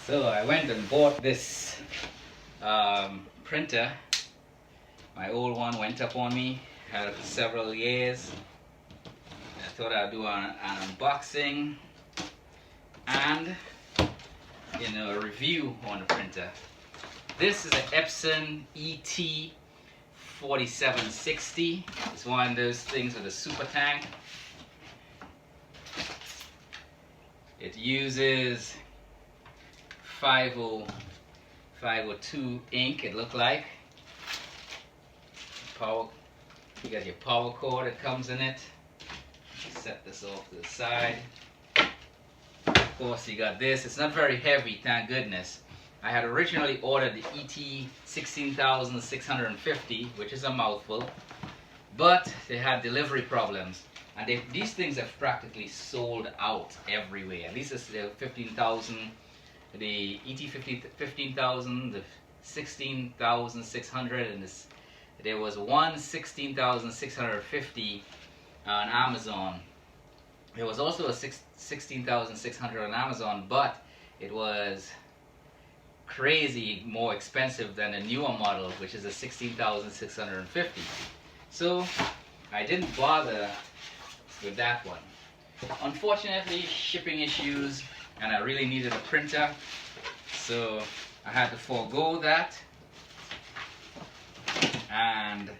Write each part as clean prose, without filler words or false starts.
So I went and bought this printer. My old one went up on me, had it for several years. I thought I'd do an unboxing and a review on the printer. This is an Epson et-4760. It's one of those things with a super tank. It uses 502 ink, it looked like. You got your power cord that comes in it. Set this off to the side. Of course, you got this. It's not very heavy, thank goodness. I had originally ordered the et-16650, which is a mouthful, but they had delivery problems. And these things have practically sold out everywhere. At least it's the 15,000, the ET15,000, the 16,600, and there was one 16,650 on Amazon. There was also a 16,600 on Amazon, but it was crazy more expensive than the newer model, which is a 16,650. So I didn't bother with that one. Unfortunately, shipping issues, and I really needed a printer, so I had to forego that and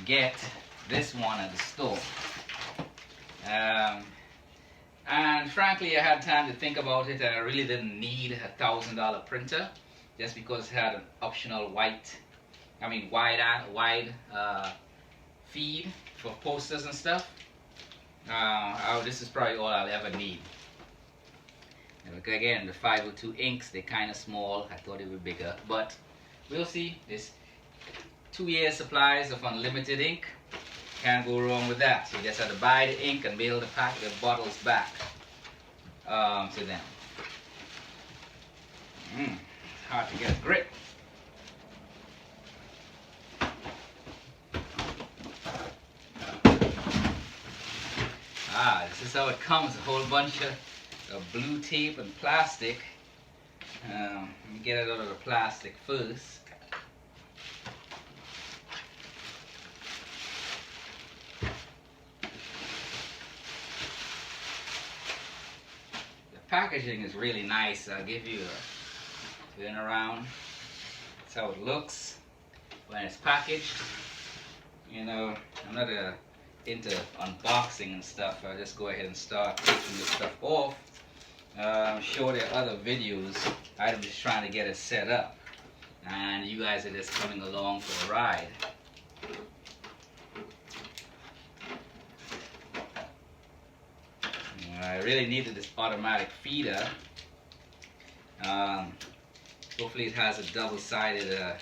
get this one at the store. And frankly, I had time to think about it, and I really didn't need a $1,000 printer, just because it had an optional wide feed for posters and stuff. This is probably all I'll ever need. Again, the 502 inks, they're kind of small. I thought they were bigger, but we'll see. This 2 years supplies of unlimited ink. Can't go wrong with that. So you just have to buy the ink and be able to pack the bottles back to them. Hard to get a grip. This is how it comes, a whole bunch of blue tape and plastic. Let me get it out of the plastic first. The packaging is really nice. I'll give you a turn around. That's how it looks when it's packaged. I'm not into unboxing and stuff. I'll just go ahead and start taking this stuff off. I'm sure there are other videos. I'm just trying to get it set up, and you guys are just coming along for a ride. I really needed this automatic feeder. Hopefully it has a double-sided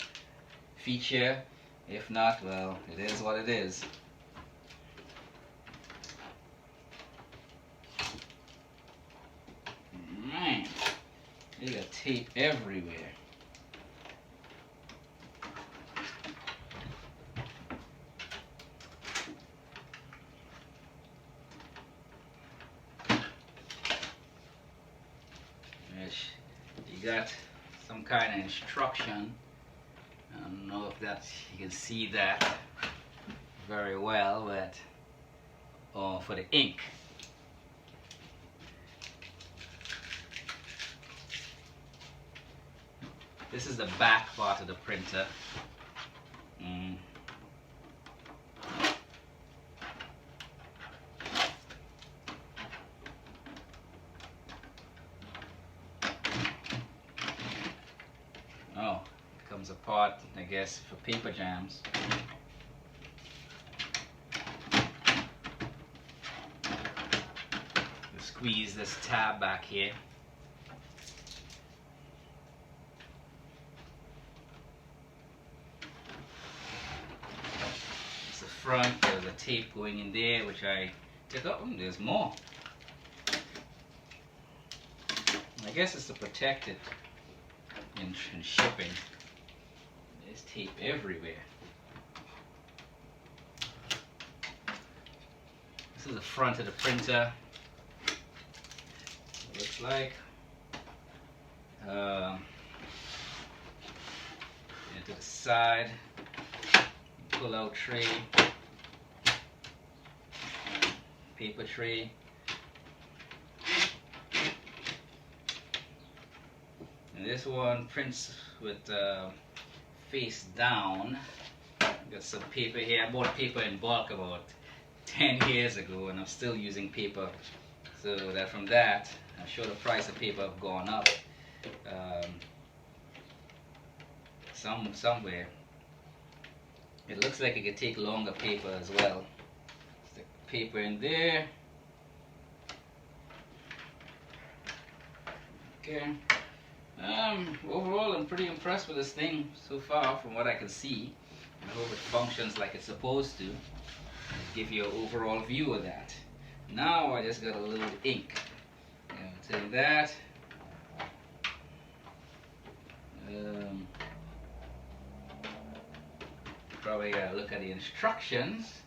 feature. If not, well, it is what it is. Man, they got tape everywhere. You got some kind of instruction. I don't know if you can see that very well, but for the ink. This is the back part of the printer. Oh, it comes apart, I guess, for paper jams. Squeeze this tab back here. Front, there's a tape going in there, which I took up. There's more. I guess it's to protect it in shipping. There's tape everywhere. This is the front of the printer. It looks like. side, pull out tray, paper tray. And this one prints with face down. Got some paper here. I bought paper in bulk about 10 years ago, and I'm still using paper. So that from that, I'm sure the price of paper have gone up somewhere. It looks like it could take longer paper as well. Stick paper in there. Okay. Overall, I'm pretty impressed with this thing so far from what I can see. I hope it functions like it's supposed to. I'll give you an overall view of that. Now I just got a little ink. Take that. Probably gotta look at the instructions.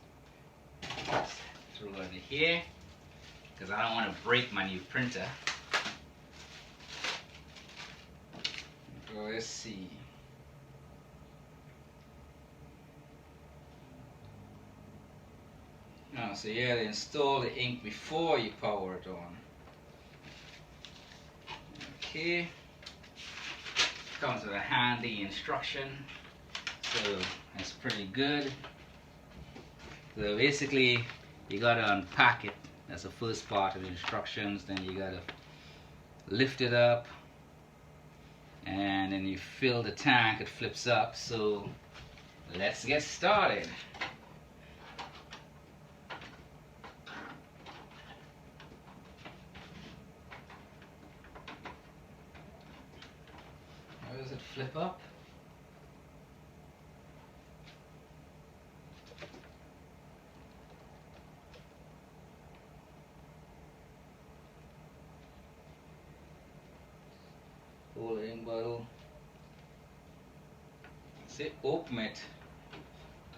Throw it in here because I don't want to break my new printer. So let's see. Oh, so you gotta install the ink before you power it on. Okay. Comes with a handy instruction. So that's pretty good. So basically you gotta unpack it. That's the first part of the instructions. Then you gotta lift it up, and then you fill the tank. It flips up. So let's get started. How does it flip up? Hold the ink bottle. Say open it.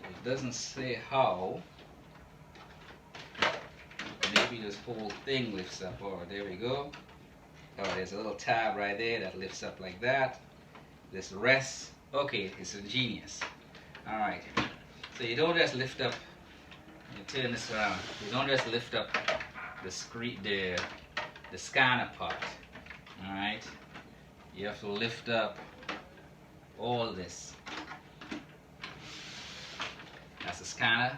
It doesn't say how. Maybe this whole thing lifts up. Oh, there we go. Oh, there's a little tab right there that lifts up like that. This rests. Okay, it's ingenious. Alright. So you don't just lift up, you turn this around. You don't just lift up the screen, the scanner part. Alright. You have to lift up all this. That's the scanner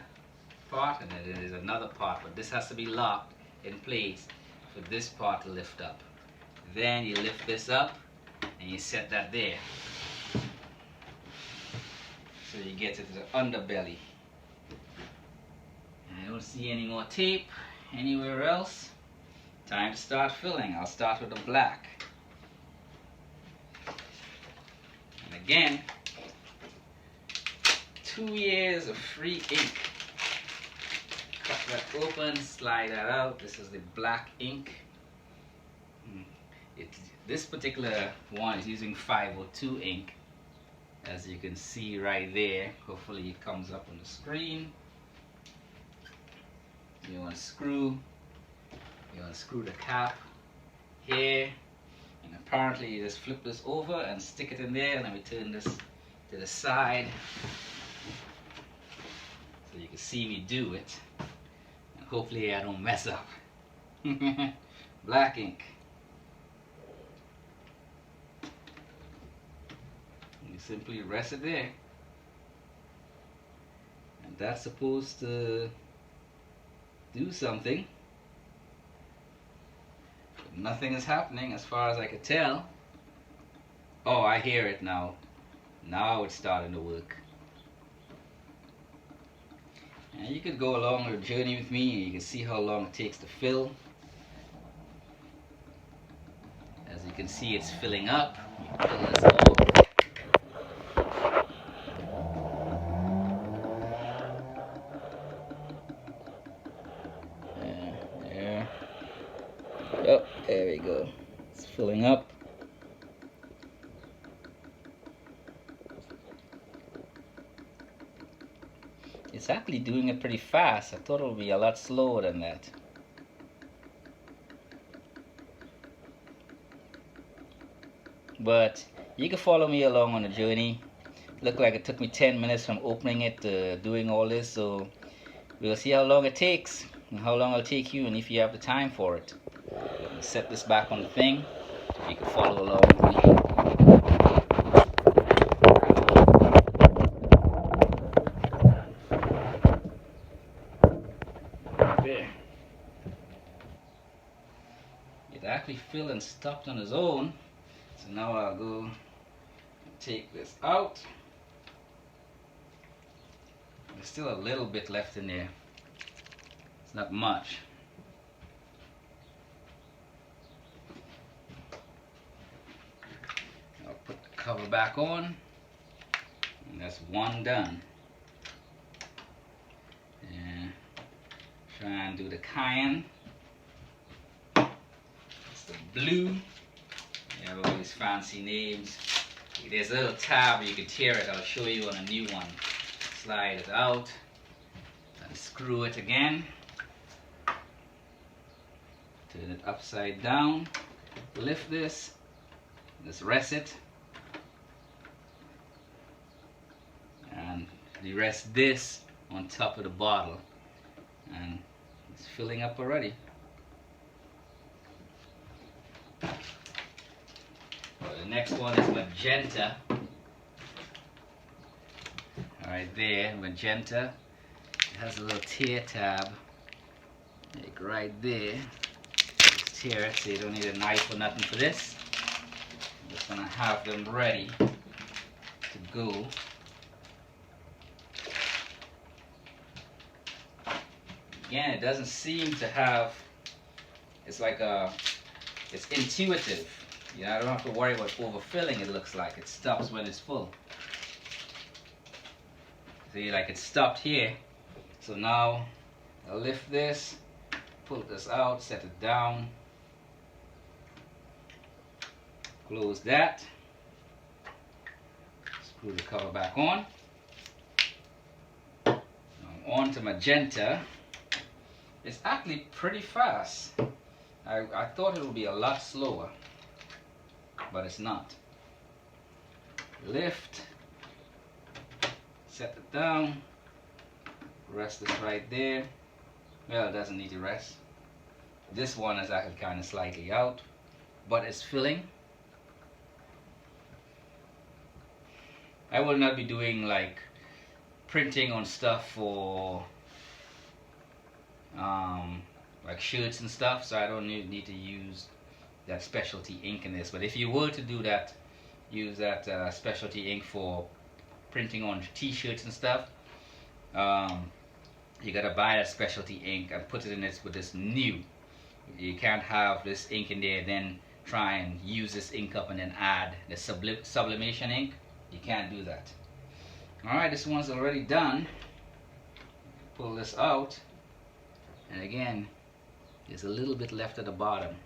part, and then there's another part, but this has to be locked in place for this part to lift up. Then you lift this up and you set that there. So you get to the underbelly. I don't see any more tape anywhere else. Time to start filling. I'll start with the black. And again, 2 years of free ink. Cut that open, slide that out. This is the black ink. This particular one is using 502 ink, as you can see right there. Hopefully it comes up on the screen. You want to screw the cap here, and apparently you just flip this over and stick it in there, and then we turn this to the side so you can see me do it, and hopefully I don't mess up. Black ink. You simply rest it there, and that's supposed to do something. But nothing is happening as far as I could tell. Oh, I hear it now. Now it's starting to work. And you could go along the journey with me, and you can see how long it takes to fill. As you can see, it's filling up. You fill this up. Oh, there we go. It's filling up. It's actually doing it pretty fast. I thought it would be a lot slower than that. But you can follow me along on the journey. looked like it took me 10 minutes from opening it to doing all this, so we'll see how long it takes and how long it'll take you and if you have the time for it. Set this back on the thing so you can follow along with me. There. It actually filled and stopped on its own. So now I'll go and take this out. There's still a little bit left in there. It's not much. I'll put the cover back on, and that's one done. And try and do the cayenne. It's the blue. You have all these fancy names. There's a little tab, you can tear it. I'll show you on a new one. Slide it out and screw it again. Turn it upside down. Lift this. Just rest it. And you rest this on top of the bottle. And it's filling up already. Well, the next one is magenta. Right there, magenta. It has a little tear tab, like right there. Just tear it, so you don't need a knife or nothing for this. I'm just gonna have them ready to go. Again, it doesn't seem to have. It's like it's intuitive. You know, I don't have to worry about overfilling. It looks like it stops when it's full. See, like it stopped here. So now I'll lift this, pull this out, set it down, close that, screw the cover back on. Now on to magenta. It's actually pretty fast. I thought it would be a lot slower, but it's not. Lift. Set it down, rest this right there. Well, it doesn't need to rest. This one is actually kind of slightly out, but it's filling. I will not be doing like printing on stuff for like shirts and stuff, so I don't need to use that specialty ink in this. But if you were to do that, use that specialty ink for printing on t-shirts and stuff, you gotta buy that specialty ink and put it in this with this new. You can't have this ink in there then try and use this ink up and then add the sublimation ink. You can't do that. Alright, this one's already done. Pull this out, and again there's a little bit left at the bottom.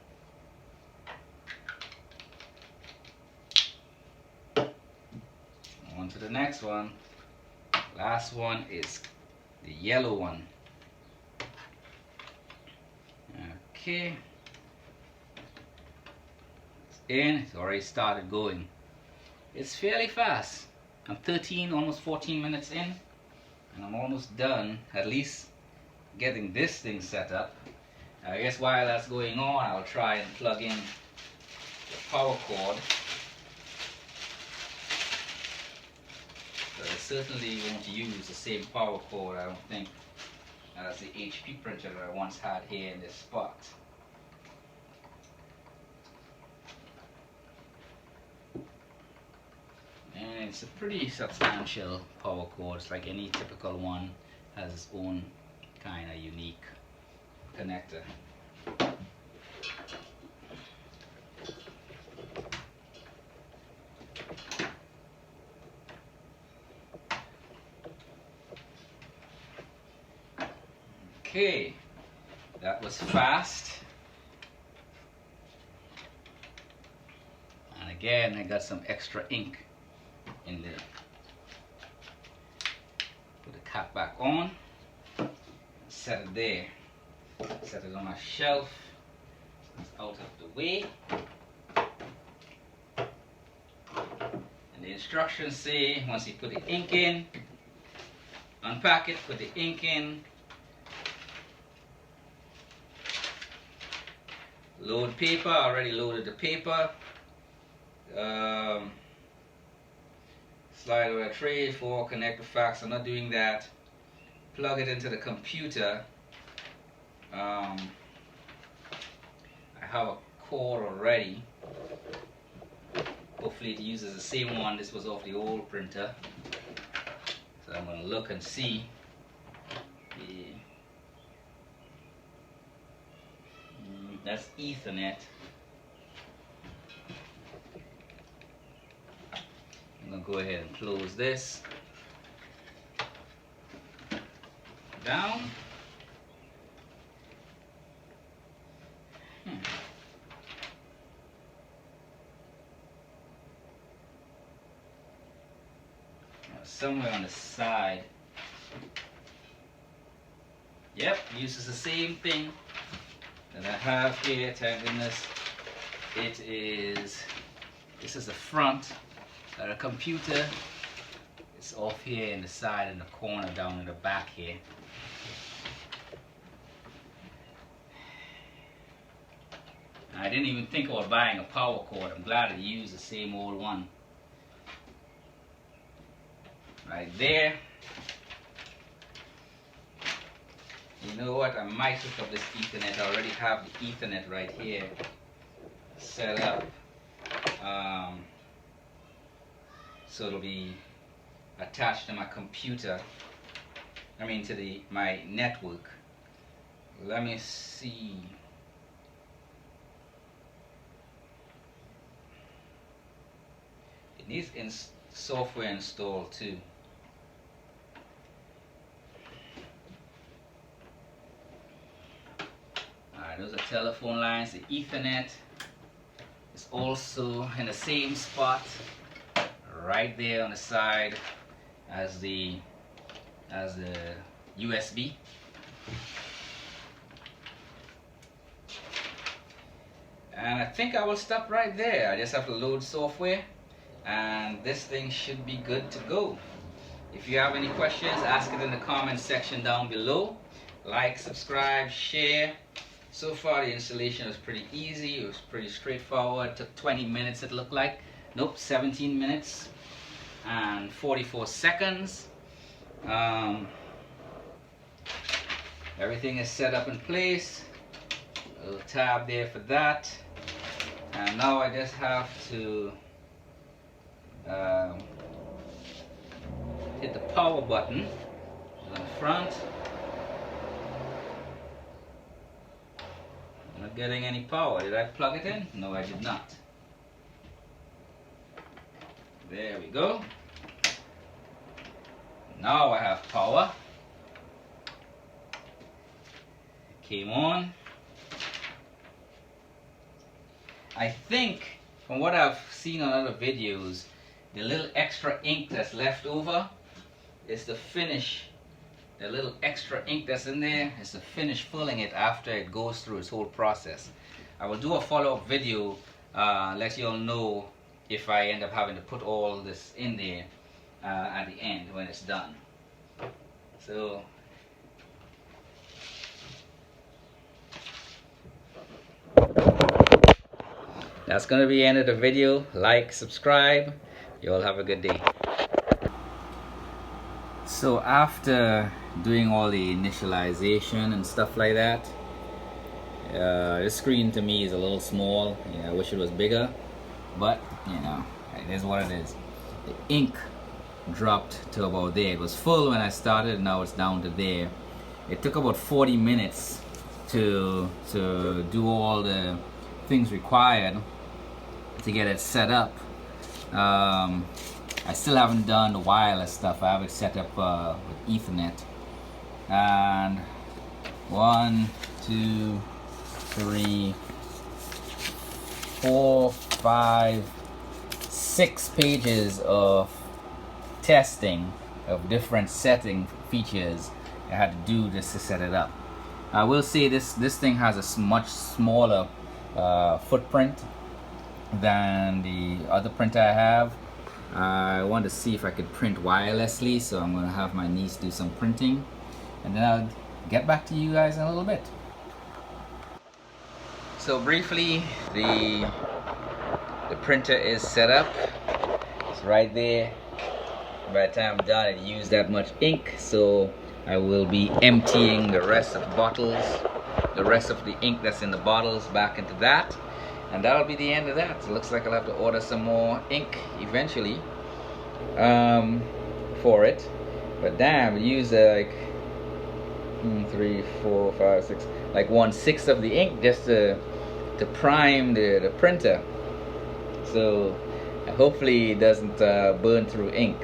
On to the next one. Last one is the yellow one. Okay. It's in. It's already started going. It's fairly fast. I'm 13, almost 14 minutes in, and I'm almost done, at least getting this thing set up. I guess while that's going on, I'll try and plug in the power cord. But I certainly won't use the same power cord, I don't think, as the HP printer that I once had here in this spot. And it's a pretty substantial power cord. It's like any typical one, has its own kind of unique connector. Okay, that was fast. And again, I got some extra ink in there. Put the cap back on, set it there. Set it on my shelf, so it's out of the way. And instructions say once you put the ink in, unpack it, put the ink in, load paper. I already loaded the paper. Slide over a tray for connect the fax. I'm not doing that. Plug it into the computer. I have a cord already. Hopefully it uses the same one. This was off the old printer. So I'm going to look and see. That's Ethernet. I'm going to go ahead and close this down. Somewhere on the side. Yep, uses the same thing that I have here. Thank goodness. This is the front of the computer. It's off here in the side, in the corner, down in the back here. I didn't even think about buying a power cord. I'm glad I used the same old one. Right there. You know what? I might hook up this Ethernet. I already have the Ethernet right here set up. So it'll be attached to my computer. I mean to my network. Let me see. It needs software installed too. Alright, those are telephone lines. The Ethernet is also in the same spot, right there on the side as the USB. And I think I will stop right there. I just have to load software and this thing should be good to go. If you have any questions, ask it in the comment section down below. Like, subscribe, share. So far the installation was pretty easy. It was pretty straightforward. It took 20 minutes it looked like. Nope, 17 minutes and 44 seconds. Everything is set up in place. A little tab there for that. And now I just have to hit the power button on the front. I'm not getting any power. Did I plug it in? No, I did not. There we go. Now I have power. It came on. I think from what I've seen on other videos, the little extra ink that's left over is the finish. The little extra ink that's in there is the finish filling it after it goes through its whole process. I will do a follow-up video, let you all know if I end up having to put all this in there at the end when it's done. So that's going to be the end of the video. Like, subscribe. You all have a good day. So after doing all the initialization and stuff like that, this screen to me is a little small. I wish it was bigger, but you know, it is what it is. The ink dropped to about there. It was full when I started, now it's down to there. It took about 40 minutes to do all the things required to get it set up. I still haven't done the wireless stuff. I have it set up with Ethernet. And 1, 2, 3, 4, 5, 6 pages of testing of different setting features I had to do just to set it up. I will say this thing has a much smaller footprint than the other printer I have. I want to see if I could print wirelessly, so I'm going to have my niece do some printing, and then I'll get back to you guys in a little bit. So briefly, the printer is set up. It's right there. By the time I'm done, it used that much ink, so I will be emptying the rest of the bottles, the rest of the ink that's in the bottles back into that, and that'll be the end of that. It looks like I'll have to order some more ink eventually for it, but damn, it used like 3, 4, 5, 6, like 1/6 of the ink just to prime the printer, so hopefully it doesn't burn through ink.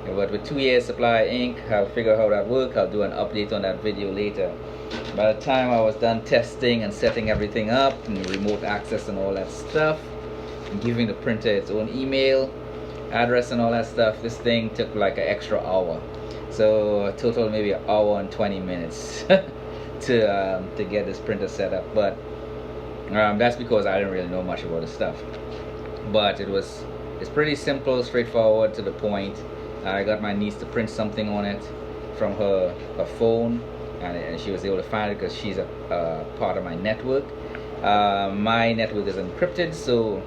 But with 2 years supply of ink, I'll figure out how that works. I'll do an update on that video later. By the time I was done testing and setting everything up and remote access and all that stuff, and giving the printer its own email address and all that stuff, this thing took like an extra hour. So a total maybe an hour and 20 minutes to get this printer set up. But that's because I didn't really know much about the stuff. But it's pretty simple, straightforward, to the point. I got my niece to print something on it from her phone, and she was able to find it because she's a part of my network. My network is encrypted, so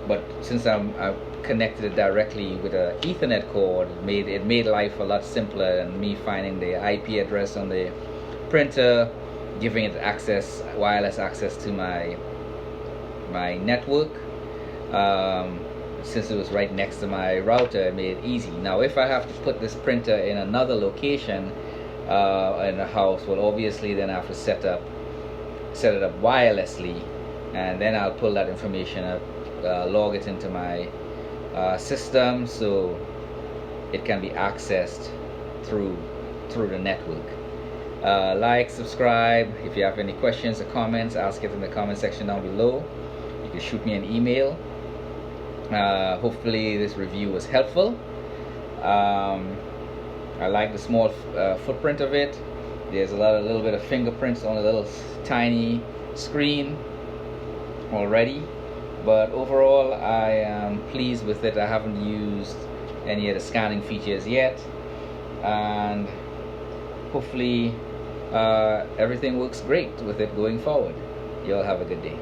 but since I've connected it directly with an Ethernet cord, it made life a lot simpler than me finding the IP address on the printer, giving it access, wireless access to my network. Since it was right next to my router, it made it easy. Now if I have to put this printer in another location in the house, well obviously then I have to set it up wirelessly, and then I'll pull that information up, log it into my system so it can be accessed through the network. Like, subscribe. If you have any questions or comments, ask it in the comment section down below. You can shoot me an email. Hopefully this review was helpful. I like the small footprint of it. There's a little bit of fingerprints on a little tiny screen already, but overall I am pleased with it. I haven't used any of the scanning features yet, and hopefully everything works great with it going forward. You all have a good day.